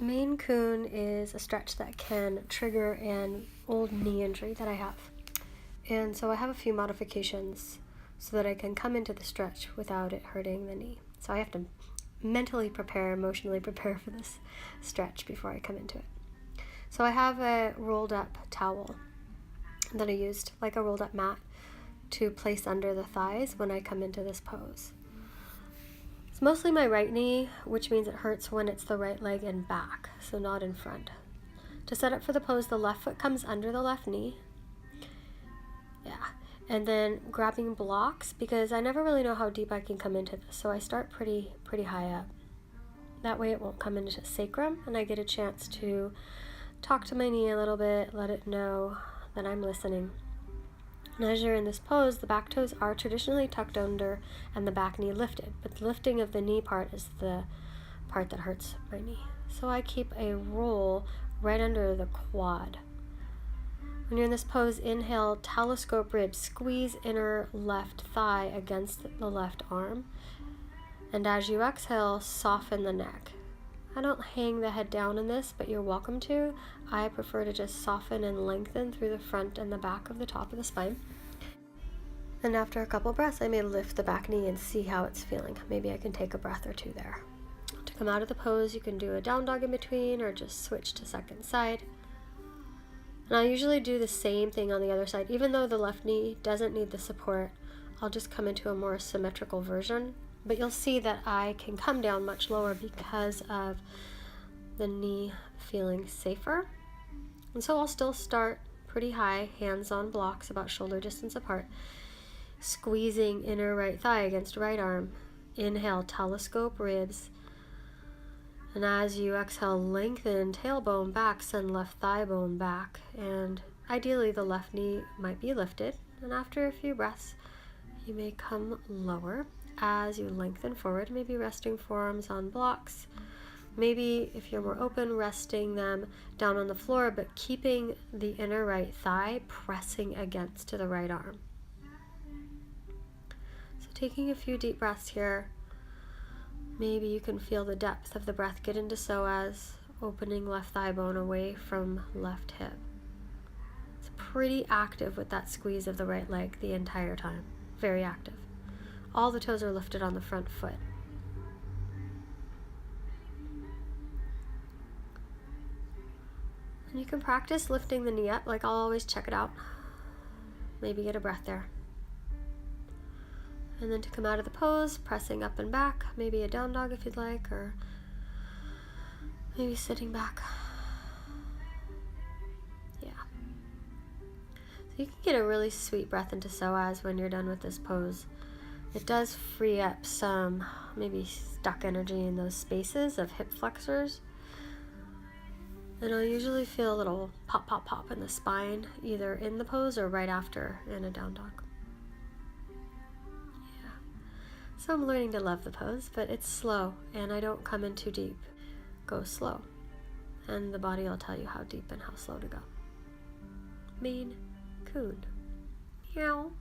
Maine Coon is a stretch that can trigger an old knee injury that I have. And so I have a few modifications so that I can come into the stretch without it hurting the knee. So I have to mentally prepare, emotionally prepare for this stretch before I come into it. So I have a rolled up towel that I used, like a rolled up mat, to place under the thighs when I come into this pose. It's mostly my right knee, which means it hurts when it's the right leg and back, so not in front. To set up for the pose, the left foot comes under the left knee. Yeah, and then grabbing blocks, because I never really know how deep I can come into this, so I start pretty high up. That way it won't come into sacrum, and I get a chance to talk to my knee a little bit, let it know that I'm listening. And as you're in this pose, the back toes are traditionally tucked under and the back knee lifted, but the lifting of the knee part is the part that hurts my knee. So I keep a roll right under the quad. When you're in this pose, inhale, telescope ribs, squeeze inner left thigh against the left arm. And as you exhale, soften the neck. I don't hang the head down in this, but you're welcome to. I prefer to just soften and lengthen through the front and the back of the top of the spine. And after a couple breaths, I may lift the back knee and see how it's feeling. Maybe I can take a breath or two there. To come out of the pose, you can do a down dog in between or just switch to second side. And I'll usually do the same thing on the other side. Even though the left knee doesn't need the support, I'll just come into a more symmetrical version. But you'll see that I can come down much lower because of the knee feeling safer. And so I'll still start pretty high, hands on blocks about shoulder distance apart, squeezing inner right thigh against right arm. Inhale, telescope ribs. And as you exhale, lengthen tailbone back, send left thigh bone back. And ideally the left knee might be lifted. And after a few breaths, you may come lower as you lengthen forward, maybe resting forearms on blocks. Maybe if you're more open, resting them down on the floor, but keeping the inner right thigh pressing against the right arm. So taking a few deep breaths here. Maybe you can feel the depth of the breath get into psoas, opening left thigh bone away from left hip. It's pretty active with that squeeze of the right leg the entire time. Very active. All the toes are lifted on the front foot. And you can practice lifting the knee up, like I'll always check it out. Maybe get a breath there. And then to come out of the pose, pressing up and back, maybe a down dog if you'd like, or maybe sitting back. Yeah. So you can get a really sweet breath into psoas when you're done with this pose. It does free up some maybe stuck energy in those spaces of hip flexors. And I'll usually feel a little pop, pop, pop in the spine, either in the pose or right after in a down dog. Yeah. So I'm learning to love the pose, but it's slow and I don't come in too deep. Go slow. And the body will tell you how deep and how slow to go. Maine Coon. Meow.